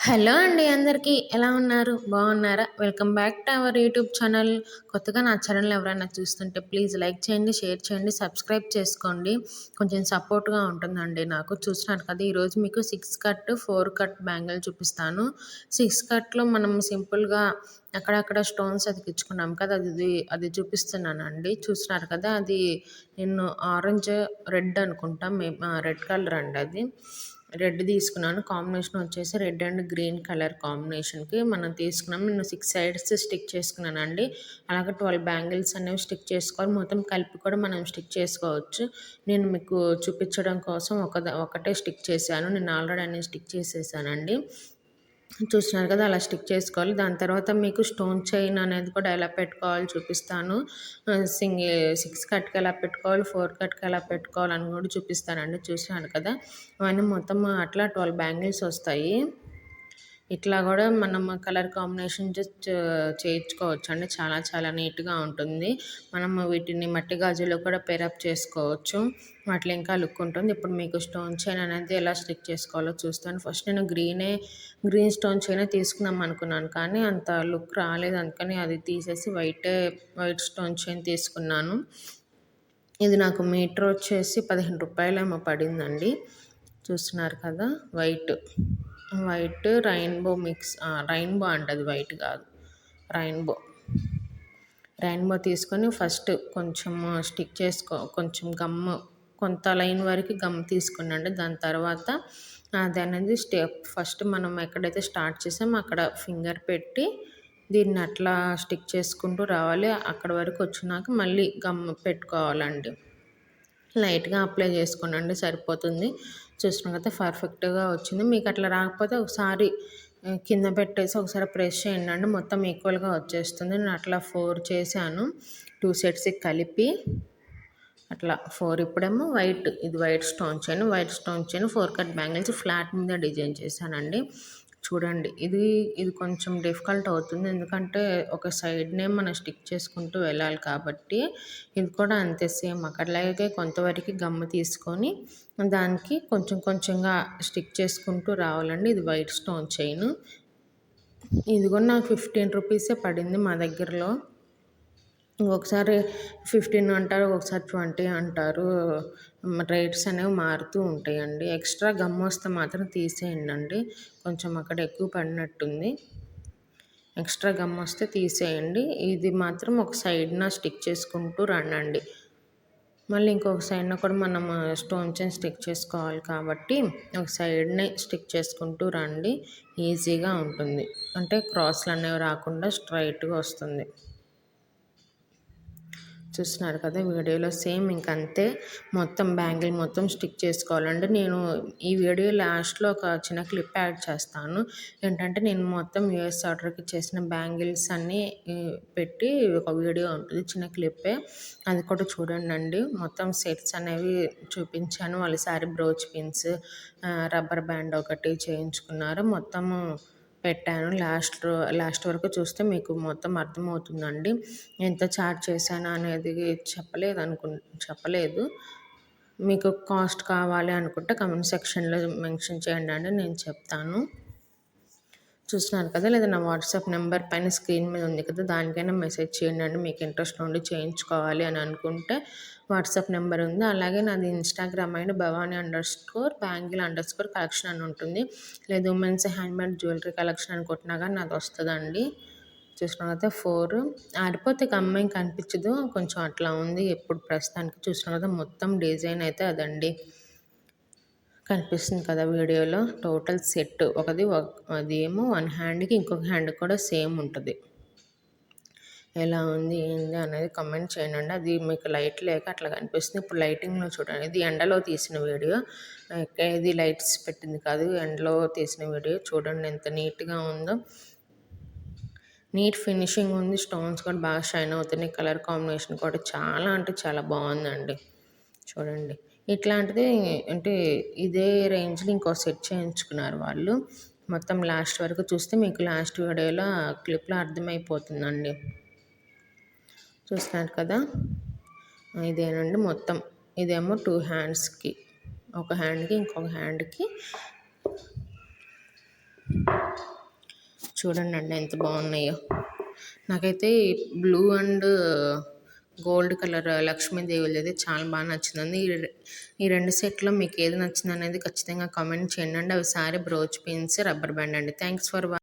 Hello అండి అందరికీ ఎలా ఉన్నారు? బాగున్నారా? Welcome back to our YouTube channel. కొత్తగా నా ఛానల్ ఎవరైనా చూస్తుంటే ప్లీజ్ లైక్ చేయండి, షేర్ చేయండి, సబ్స్క్రైబ్ చేసుకోండి. కొంచెం సపోర్ట్గా ఉంటుందండి నాకు. చూస్తున్నారు కదా, ఈరోజు మీకు 6 కట్ 4 కట్ బ్యాంగిల్ చూపిస్తాను. 6 కట్లో మనం సింపుల్గా అక్కడక్కడ స్టోన్స్ అతికించుకున్నాం కదా, అది చూపిస్తున్నానండి. చూస్తున్నారు కదా, అది నేను ఆరెంజ్ రెడ్ అనుకుంటా, రెడ్ కలర్ అండి. అది రెడ్ తీసుకున్నాను. కాంబినేషన్ వచ్చేసి రెడ్ అండ్ గ్రీన్ కలర్ కాంబినేషన్కి మనం తీసుకున్నాం. నేను 6 సైడ్స్ స్టిక్ చేసుకున్నానండి. అలాగే 12 బ్యాంగిల్స్ అనేవి స్టిక్ చేసుకోవాలి. మొత్తం కలిపి కూడా మనం స్టిక్ చేసుకోవచ్చు. నేను మీకు చూపించడం కోసం ఒకటే స్టిక్ చేశాను. నేను ఆల్రెడీ అన్ని స్టిక్ చేసేసానండి. చూస్తున్నారు కదా, అలా స్టిక్ చేసుకోవాలి. దాని తర్వాత మీకు స్టోన్ చైన్ అనేది కూడా ఎలా పెట్టుకోవాలో చూపిస్తాను. 6 కట్కి ఎలా పెట్టుకోవాలి, 4 కట్కి ఎలా పెట్టుకోవాలని కూడా చూపిస్తానండి. చూస్తున్నారు కదా, అవన్నీ మొత్తం అట్లా 12 బ్యాంగిల్స్ వస్తాయి. ఇట్లా కూడా మనం కలర్ కాంబినేషన్ చేయించుకోవచ్చు అండి. చాలా చాలా నీట్గా ఉంటుంది. మనం వీటిని మట్టి గాజులో కూడా పేరప్ చేసుకోవచ్చు. వాటిలో ఇంకా లుక్ ఉంటుంది. ఇప్పుడు మీకు స్టోన్ చైన్ అనేది ఎలా స్టిక్ చేసుకోవాలో చూస్తాను. ఫస్ట్ నేను గ్రీన్ స్టోన్ చైన్ తీసుకుందాం అనుకున్నాను, కానీ అంత లుక్ రాలేదు. అందుకని అది తీసేసి వైట్ స్టోన్ చైన్ తీసుకున్నాను. ఇది నాకు మీటర్ వచ్చేసి 15 రూపాయలు ఏమో పడిందండి. చూస్తున్నారు కదా, వైట్ రెయిన్బో మిక్స్, రెయిన్బో అంటది, వైట్ కాదు, రెయిన్బో తీసుకొని ఫస్ట్ కొంచెం స్టిక్ కొంచెం కొంత లైన్ వరకు గమ్ తీసుకున్నాండి. దాని తర్వాత అది అనేది ఫస్ట్ మనం ఎక్కడైతే స్టార్ట్ చేసామో అక్కడ ఫింగర్ పెట్టి దీన్ని అట్లా స్టిక్ చేసుకుంటూ రావాలి. అక్కడ వరకు వచ్చినాక మళ్ళీ గమ్ పెట్టుకోవాలండి. లైట్గా అప్లై చేసుకోనండి, సరిపోతుంది. చూస్తున్నాం కదా, పర్ఫెక్ట్గా వచ్చింది. మీకు అట్లా రాకపోతే ఒకసారి కింద పెట్టేసి ఒకసారి ప్రెస్ చేయండి, మొత్తం ఈక్వల్గా వచ్చేస్తుంది. నేను అట్లా 4 చేశాను, 2 సెట్స్కి కలిపి అట్లా 4. ఇప్పుడేమో ఇది white stone chain 4 cut bangles flat మీద డిజైన్ చేశానండి. చూడండి, ఇది కొంచెం డిఫికల్ట్ అవుతుంది, ఎందుకంటే ఒక సైడ్నే మనం స్టిక్ చేసుకుంటూ వెళ్ళాలి కాబట్టి. ఇది కూడా అంతే సేమ్ అక్కడలాగే కొంతవరకు గమ్ము తీసుకొని దానికి కొంచెం కొంచెంగా స్టిక్ చేసుకుంటూ రావాలండి. ఇది వైట్ స్టోన్ చైన్. ఇది కూడా నాకు 15 రూపీసే పడింది మా దగ్గరలో. ఒకసారి 15 అంటారు, ఒకసారి 20 అంటారు. రేట్స్ అనేవి మారుతూ ఉంటాయండి. ఎక్స్ట్రా గమ్ వస్తే మాత్రం తీసేయండి. కొంచెం అక్కడ ఎక్కువ పడినట్టుంది. ఎక్స్ట్రా గమ్ వస్తే తీసేయండి. ఇది మాత్రం ఒక సైడ్న స్టిక్ చేసుకుంటూ రండి. మళ్ళీ ఇంకొక సైడ్న కూడా మనం స్టోన్ చైన్ స్టిక్ చేసుకోవాలి కాబట్టి ఒక సైడ్నే స్టిక్ చేసుకుంటూ రండి. ఈజీగా ఉంటుంది, అంటే క్రాస్లు అనేవి రాకుండా స్ట్రైట్గా వస్తుంది. చూస్తున్నారు కదా, వీడియోలో సేమ్ ఇంకంతే. మొత్తం బ్యాంగిల్ మొత్తం స్టిక్ చేసుకోవాలండి. నేను ఈ వీడియో లాస్ట్లో ఒక చిన్న క్లిప్ యాడ్ చేస్తాను. ఏంటంటే నేను మొత్తం యూఎస్ ఆర్డర్కి చేసిన బ్యాంగిల్స్ అన్నీ పెట్టి ఒక వీడియో ఉంటుంది, చిన్న క్లిప్పే. అది కూడా చూడండి. మొత్తం సెట్స్ అనేవి చూపించాను. వాళ్ళ sorry brooch pins, rubber band ఒకటి చేయించుకున్నారు. మొత్తము పెట్టాను. లాస్ట్ వరకు చూస్తే మీకు మొత్తం అర్థమవుతుందండి. ఎంత ఛార్జ్ చేశాను అనేది చెప్పలేదు. మీకు కాస్ట్ కావాలి అనుకుంటే కమెంట్ సెక్షన్లో మెన్షన్ చేయండి, నేను చెప్తాను. చూస్తున్నారు కదా, లేదా నా వాట్సాప్ నెంబర్ పైన స్క్రీన్ మీద ఉంది కదా, దానికైనా మెసేజ్ చేయండి. మీకు ఇంట్రెస్ట్ ఉండి చేయించుకోవాలి అని అనుకుంటే వాట్సాప్ నెంబర్ ఉంది. అలాగే నాది ఇన్స్టాగ్రామ్ అయిన Bhavani_Bangle_collection అని ఉంటుంది. లేదు ఉమెన్స్ హ్యాండ్మేడ్ జ్యువెలరీ కలెక్షన్ అని కొట్టినా కానీ నాది వస్తుందండి. చూసినా కదా, 4 ఆరిపోతే అమ్మాయి కనిపించదు, కొంచెం అట్లా ఉంది ఎప్పుడు ప్రస్తుతానికి. చూసినా కదా, మొత్తం డిజైన్ అయితే అదండి, కనిపిస్తుంది కదా వీడియోలో. టోటల్ సెట్ అది ఏమో 1 హ్యాండ్కి, ఇంకొక హ్యాండ్ కూడా సేమ్ ఉంటుంది. ఎలా ఉంది ఏంది అనేది కమెంట్ చేయండి. అది మీకు లైట్ లేక అట్లా కనిపిస్తుంది. ఇప్పుడు లైటింగ్లో చూడండి. ఇది ఎండలో తీసిన వీడియో, ఇది లైట్స్ పెట్టింది కాదు, ఎండలో తీసిన వీడియో. చూడండి ఎంత నీట్గా ఉందో, నీట్ ఫినిషింగ్ ఉంది. స్టోన్స్ కూడా బాగా షైన్ అవుతున్నాయి. కలర్ కాంబినేషన్ కూడా చాలా అంటే చాలా బాగుందండి. చూడండి, ఇట్లాంటిది అంటే ఇదే రేంజ్లో ఇంకో సెట్ చేయించుకున్నారు వాళ్ళు. మొత్తం లాస్ట్ వరకు చూస్తే మీకు లాస్ట్ వీడియోలో క్లిప్లో అర్థమైపోతుందండి. చూస్తున్నారు కదా, ఇదేనండి మొత్తం. ఇదేమో 2 హ్యాండ్స్కి, ఒక హ్యాండ్కి ఇంకొక హ్యాండ్కి చూడండి అండి ఎంత బాగున్నాయో. నాకైతే బ్లూ అండ్ గోల్డ్ కలర్ లక్ష్మీదేవిది అయితే చాలా బాగా నచ్చిందండి. ఈ రెండు సెట్లో మీకు ఏది నచ్చింది అనేది ఖచ్చితంగా కామెంట్ చేయండి అండి. అవి sari brooch pins rubber band అండి. Thanks for